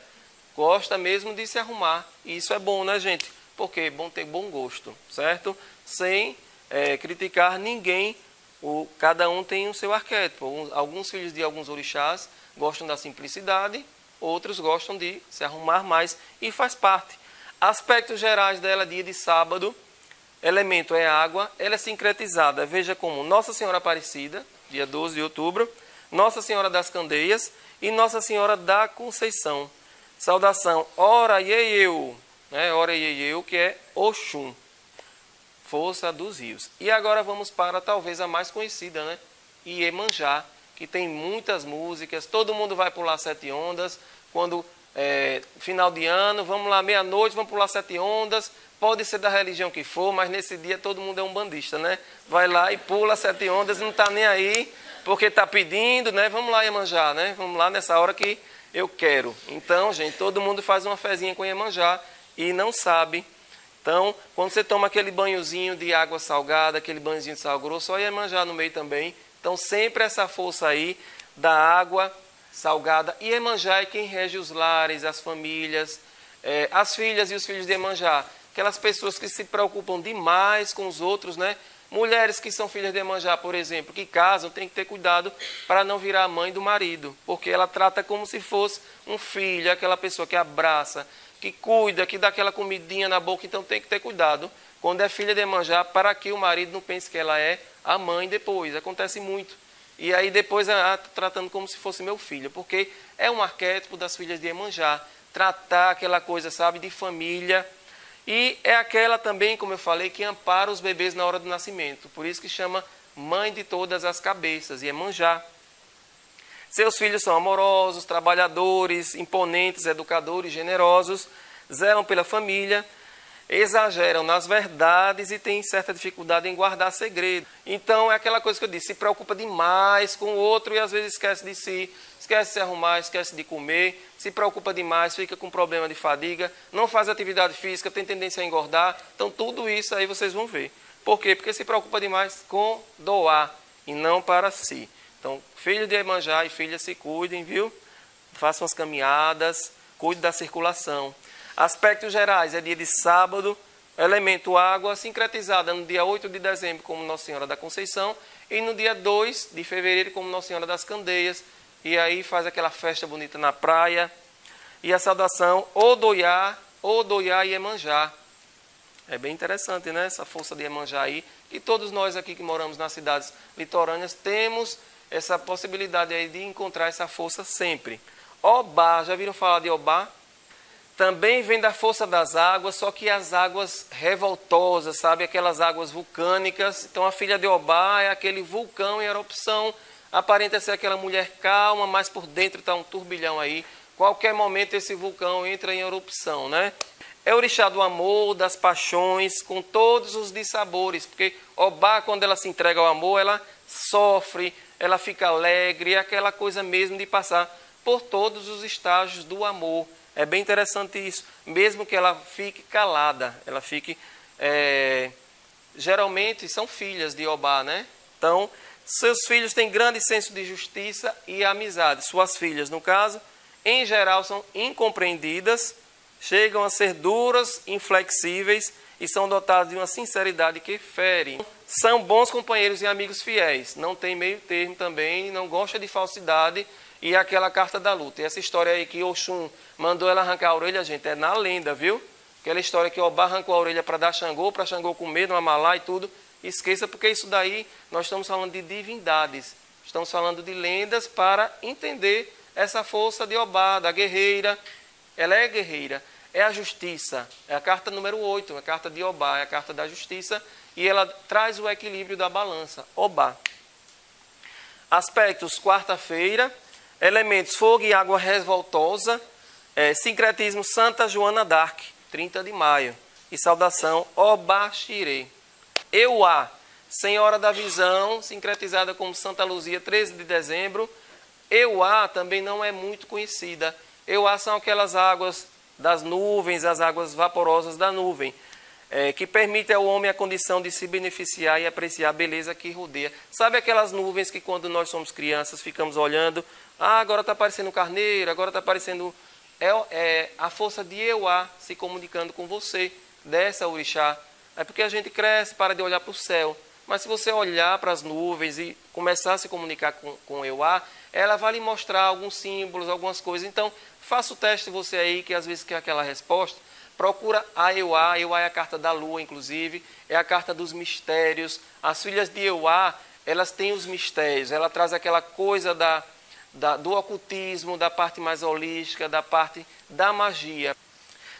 [SPEAKER 1] Gosta mesmo de se arrumar. E isso é bom, né, gente? Porque é bom ter bom gosto, certo? Sem criticar ninguém. Cada um tem o seu arquétipo. Alguns filhos de alguns orixás gostam da simplicidade, outros gostam de se arrumar mais. E faz parte. Aspectos gerais dela, dia de sábado. Elemento é água. Ela é sincretizada. Veja como Nossa Senhora Aparecida, dia 12 de outubro. Nossa Senhora das Candeias e Nossa Senhora da Conceição. Saudação, Ora Ieieu, né? Ora Ieieu, que é Oxum, força dos rios. E agora vamos para talvez a mais conhecida, né? Iemanjá, que tem muitas músicas, todo mundo vai pular 7 ondas, quando final de ano, vamos lá, meia-noite, vamos pular 7 ondas, pode ser da religião que for, mas nesse dia todo mundo é um bandista, né? Vai lá e pula 7 ondas, não está nem aí, porque está pedindo, né? Vamos lá, Iemanjá, né? Vamos lá nessa hora que eu quero. Então, gente, todo mundo faz uma fezinha com Iemanjá e não sabe. Então, quando você toma aquele banhozinho de água salgada, aquele banhozinho de sal grosso, só Iemanjá no meio também. Então, sempre essa força aí da água, salgada. E Iemanjá é quem rege os lares, as famílias, as filhas e os filhos de Iemanjá. Aquelas pessoas que se preocupam demais com os outros, né? Mulheres que são filhas de Iemanjá, por exemplo, que casam, tem que ter cuidado para não virar a mãe do marido, porque ela trata como se fosse um filho, aquela pessoa que abraça, que cuida, que dá aquela comidinha na boca, então tem que ter cuidado quando é filha de Iemanjá, para que o marido não pense que ela é a mãe depois. Acontece muito. E aí depois tratando como se fosse meu filho, porque é um arquétipo das filhas de Iemanjá, tratar aquela coisa, sabe, de família. E é aquela também, como eu falei, que ampara os bebês na hora do nascimento. Por isso que chama mãe de todas as cabeças, Iemanjá. Seus filhos são amorosos, trabalhadores, imponentes, educadores, generosos, zelam pela família, exageram nas verdades e têm certa dificuldade em guardar segredo. Então é aquela coisa que eu disse, se preocupa demais com o outro e às vezes esquece de si, esquece de se arrumar, esquece de comer, se preocupa demais, fica com problema de fadiga, não faz atividade física, tem tendência a engordar. Então tudo isso aí vocês vão ver. Por quê? Porque se preocupa demais com doar e não para si. Então, filho de Iemanjá e filhas se cuidem, viu? Façam as caminhadas, cuide da circulação. Aspectos gerais, é dia de sábado, elemento água, sincretizada no dia 8 de dezembro como Nossa Senhora da Conceição e no dia 2 de fevereiro como Nossa Senhora das Candeias. E aí faz aquela festa bonita na praia. E a saudação Odoiá e Iemanjá. É bem interessante, né? Essa força de Iemanjá aí. E todos nós aqui que moramos nas cidades litorâneas temos essa possibilidade aí de encontrar essa força sempre. Obá, já viram falar de Obá? Também vem da força das águas, só que as águas revoltosas, sabe? Aquelas águas vulcânicas. Então a filha de Obá é aquele vulcão em erupção. Aparenta ser aquela mulher calma, mas por dentro está um turbilhão aí. Qualquer momento esse vulcão entra em erupção, né? É orixá do amor, das paixões, com todos os dissabores. Porque Obá, quando ela se entrega ao amor, ela sofre, ela fica alegre. É aquela coisa mesmo de passar por todos os estágios do amor. É bem interessante isso. Mesmo que ela fique calada, ela fique... geralmente são filhas de Obá, né? Então... seus filhos têm grande senso de justiça e amizade. Suas filhas, no caso, em geral, são incompreendidas, chegam a ser duras, inflexíveis e são dotadas de uma sinceridade que fere. São bons companheiros e amigos fiéis. Não tem meio termo também, não gosta de falsidade e é aquela carta da luta. E essa história aí que Oxum mandou ela arrancar a orelha, gente, é na lenda, viu? Aquela história que Obá arrancou a orelha para dar Xangô, para Xangô comer, no Amalá e tudo. Esqueça, porque isso daí, nós estamos falando de divindades. Estamos falando de lendas para entender essa força de Obá, da guerreira. Ela é guerreira, é a justiça. É a carta número 8, a carta de Obá, é a carta da justiça. E ela traz o equilíbrio da balança, Obá. Aspectos, quarta-feira. Elementos, fogo e água revoltosa. Sincretismo, Santa Joana d'Arc, 30 de maio. E saudação, Obaxirê. Euá, Senhora da Visão, sincretizada como Santa Luzia, 13 de dezembro. Euá também não é muito conhecida. Euá são aquelas águas das nuvens, as águas vaporosas da nuvem, que permitem ao homem a condição de se beneficiar e apreciar a beleza que rodeia. Sabe aquelas nuvens que quando nós somos crianças ficamos olhando, agora está aparecendo um carneiro, agora está aparecendo... a força de Euá se comunicando com você, dessa orixá. É porque a gente cresce, para de olhar para o céu. Mas se você olhar para as nuvens e começar a se comunicar com Euá, ela vai lhe mostrar alguns símbolos, algumas coisas. Então, faça o teste você aí, que às vezes quer aquela resposta. Procura a Euá. Euá é a carta da lua, inclusive. É a carta dos mistérios. As filhas de Euá, elas têm os mistérios. Ela traz aquela coisa do ocultismo, da parte mais holística, da parte da magia.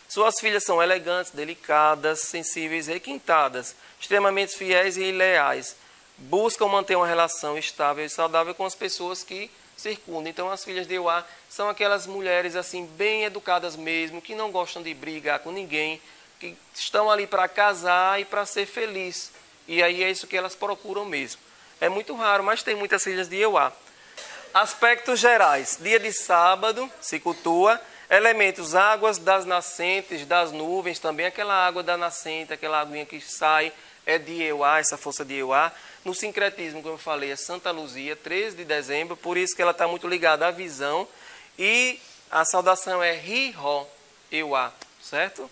[SPEAKER 1] Suas filhas são elegantes, delicadas, sensíveis, requintadas, extremamente fiéis e leais. Buscam manter uma relação estável e saudável com as pessoas que circundam. Então, as filhas de Euá são aquelas mulheres assim bem educadas mesmo, que não gostam de brigar com ninguém, que estão ali para casar e para ser feliz. E aí é isso que elas procuram mesmo. É muito raro, mas tem muitas filhas de Euá. Aspectos gerais. Dia de sábado, se cultua. Elementos, águas das nascentes, das nuvens, também aquela água da nascente, aquela aguinha que sai, é de Euá, essa força de Euá. No sincretismo, como eu falei, é Santa Luzia, 13 de dezembro, por isso que ela está muito ligada à visão. E a saudação é Ri-Ró, Euá, certo?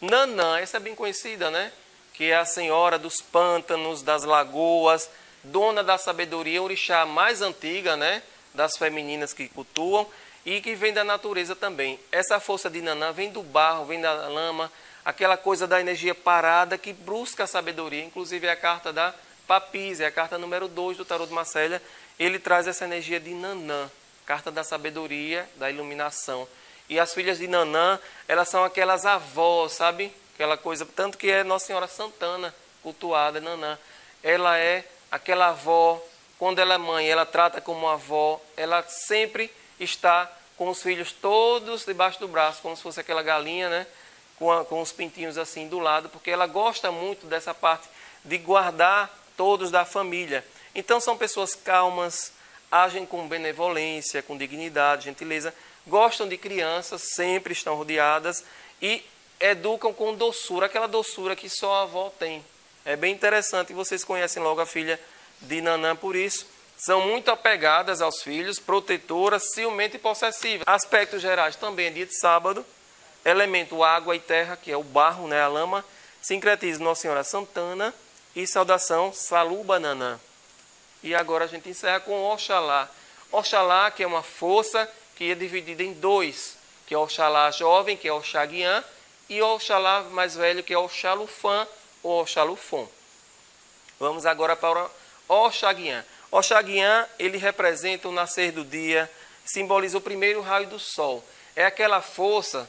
[SPEAKER 1] Nanã, essa é bem conhecida, né? Que é a senhora dos pântanos, das lagoas, dona da sabedoria, orixá mais antiga, né? Das femininas que cultuam e que vem da natureza também. Essa força de Nanã vem do barro, vem da lama, aquela coisa da energia parada que busca a sabedoria. Inclusive é a carta da Papis, é a carta número 2 do Tarô de Marcélia. Ele traz essa energia de Nanã, carta da sabedoria, da iluminação. E as filhas de Nanã, elas são aquelas avós, sabe? Aquela coisa, tanto que é Nossa Senhora Santana, cultuada, Nanã. Ela é aquela avó, quando ela é mãe, ela trata como avó, ela sempre está com os filhos todos debaixo do braço, como se fosse aquela galinha, né? Com os pintinhos assim do lado, porque ela gosta muito dessa parte de guardar todos da família. Então são pessoas calmas, agem com benevolência, com dignidade, gentileza, gostam de crianças, sempre estão rodeadas e educam com doçura, aquela doçura que só a avó tem. É bem interessante, e vocês conhecem logo a filha de Nanã por isso. São muito apegadas aos filhos, protetoras, ciumentas e possessivas. Aspectos gerais também é dia de sábado, elemento água e terra, que é o barro, né, a lama, sincretismo Nossa Senhora Santana e saudação Saluba Nanã. E agora a gente encerra com Oxalá. Oxalá, que é uma força que é dividida em dois, que é Oxalá jovem, que é Oxaguian, e Oxalá mais velho, que é Oxalufã ou Oxalufon. Vamos agora para Oxaguian. Oxaguian, ele representa o nascer do dia, simboliza o primeiro raio do sol. É aquela força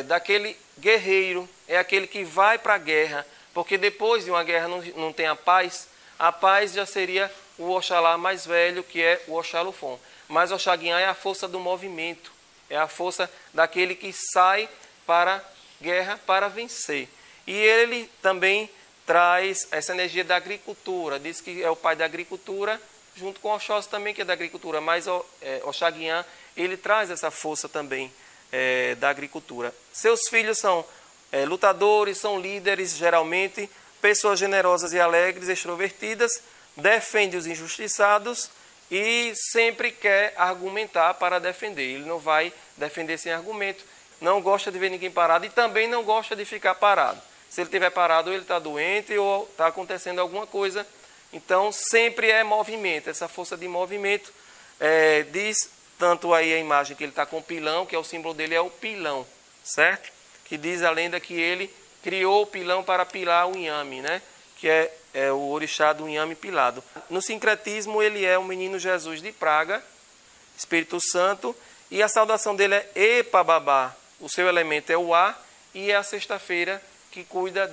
[SPEAKER 1] daquele guerreiro, é aquele que vai para a guerra, porque depois de uma guerra não tem a paz já seria o Oxalá mais velho, que é o Oxalufon. Mas Oxaguian é a força do movimento, é a força daquele que sai para a guerra para vencer. E ele também traz essa energia da agricultura, diz que é o pai da agricultura, junto com Oxóssi também, que é da agricultura, mas Oxaguian, ele traz essa força também da agricultura. Seus filhos são lutadores, são líderes, geralmente, pessoas generosas e alegres, extrovertidas, defende os injustiçados e sempre quer argumentar para defender. Ele não vai defender sem argumento, não gosta de ver ninguém parado e também não gosta de ficar parado. Se ele estiver parado, ou ele está doente ou está acontecendo alguma coisa. Então, sempre é movimento, essa força de movimento. Diz tanto aí a imagem que ele está com o pilão, que é o símbolo dele, é o pilão, certo? Que diz a lenda que ele criou o pilão para pilar o inhame, né? Que é o orixá do inhame pilado. No sincretismo, ele é o menino Jesus de Praga, Espírito Santo, e a saudação dele é Epababá. O seu elemento é o ar, e é a sexta-feira que cuida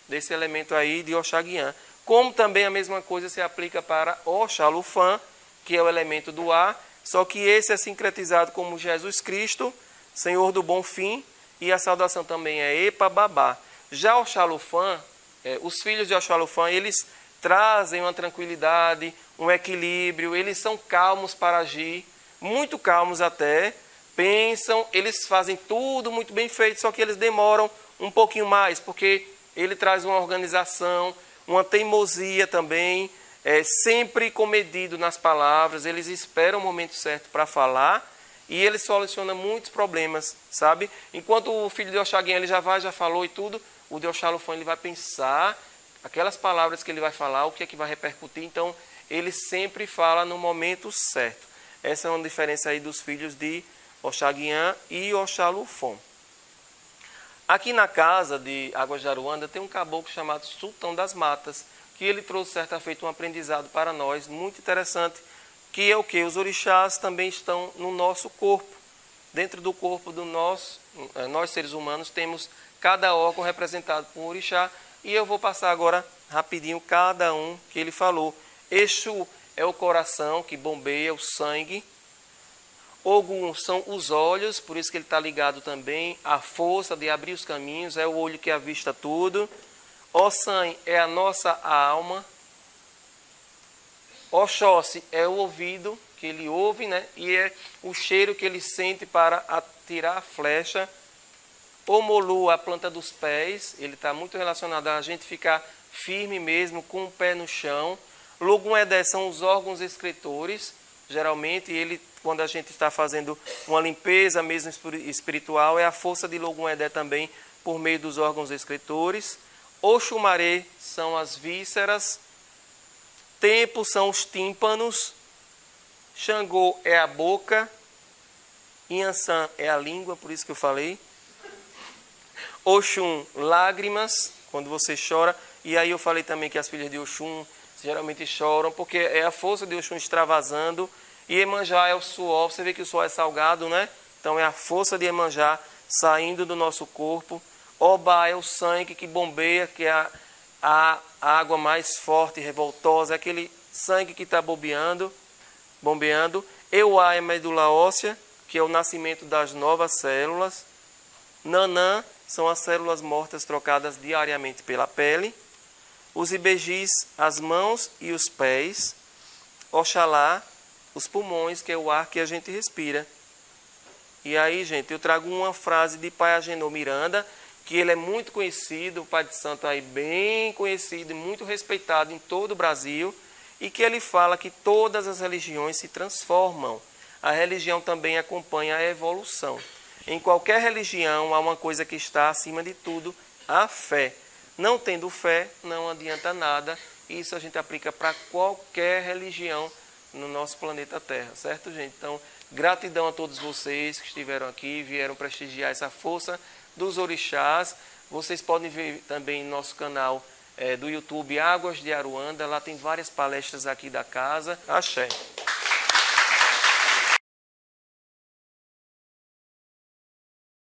[SPEAKER 1] desse elemento aí de Oxaguian. Como também a mesma coisa se aplica para Oxalufã, que é o elemento do ar, só que esse é sincretizado como Jesus Cristo, Senhor do Bom Fim, e a saudação também é Epababá. Já Oxalufã, os filhos de Oxalufã, eles trazem uma tranquilidade, um equilíbrio, eles são calmos para agir, muito calmos até, pensam, eles fazem tudo muito bem feito, só que eles demoram um pouquinho mais, porque ele traz uma organização, uma teimosia também, sempre comedido nas palavras, eles esperam o momento certo para falar e ele soluciona muitos problemas, sabe? Enquanto o filho de Oxaguian ele já falou e tudo, o de Oxalufã ele vai pensar aquelas palavras que ele vai falar, o que é que vai repercutir, então ele sempre fala no momento certo. Essa é uma diferença aí dos filhos de Oxaguian e Oxalufon. Aqui na casa de Águas de Aruanda tem um caboclo chamado Sultão das Matas, que ele trouxe certa feita um aprendizado para nós, muito interessante, que é o que? Os orixás também estão no nosso corpo. Dentro do corpo do nós seres humanos, temos cada órgão representado por um orixá, e eu vou passar agora rapidinho cada um que ele falou. Exu é o coração que bombeia o sangue. Ogum são os olhos, por isso que ele está ligado também à força de abrir os caminhos, é o olho que avista tudo. Ossan é a nossa alma. Oxóssi é o ouvido que ele ouve, né? E é o cheiro que ele sente para atirar a flecha. Omolu, a planta dos pés, ele está muito relacionado a gente ficar firme mesmo, com o pé no chão. Logum Edé são os órgãos excretores, geralmente ele, quando a gente está fazendo uma limpeza mesmo espiritual, é a força de Logum Edé também por meio dos órgãos excretores. Oxumaré são as vísceras. Tempo são os tímpanos. Xangô é a boca. Inhansã é a língua, por isso que eu falei. Oxum, lágrimas, quando você chora. E aí eu falei também que as filhas de Oxum geralmente choram, porque é a força de Oxum extravasando. E Iemanjá é o suor. Você vê que o suor é salgado, né? Então é a força de Iemanjá saindo do nosso corpo. Obá é o sangue que bombeia, que é a água mais forte e revoltosa, é aquele sangue que está bombeando. Euá é a medula óssea, que é o nascimento das novas células. Nanã são as células mortas trocadas diariamente pela pele. Os ibejis, as mãos e os pés. Oxalá, os pulmões, que é o ar que a gente respira. E aí, gente, eu trago uma frase de Pai Agenor Miranda, que ele é muito conhecido, o pai de santo aí bem conhecido e muito respeitado em todo o Brasil, e que ele fala que todas as religiões se transformam. A religião também acompanha a evolução. Em qualquer religião há uma coisa que está acima de tudo, a fé. Não tendo fé, não adianta nada. Isso a gente aplica para qualquer religião no nosso planeta Terra, certo, gente? Então, gratidão a todos vocês que estiveram aqui, vieram prestigiar essa força dos orixás. Vocês podem ver também no nosso canal do YouTube Águas de Aruanda. Lá tem várias palestras aqui da casa. Axé.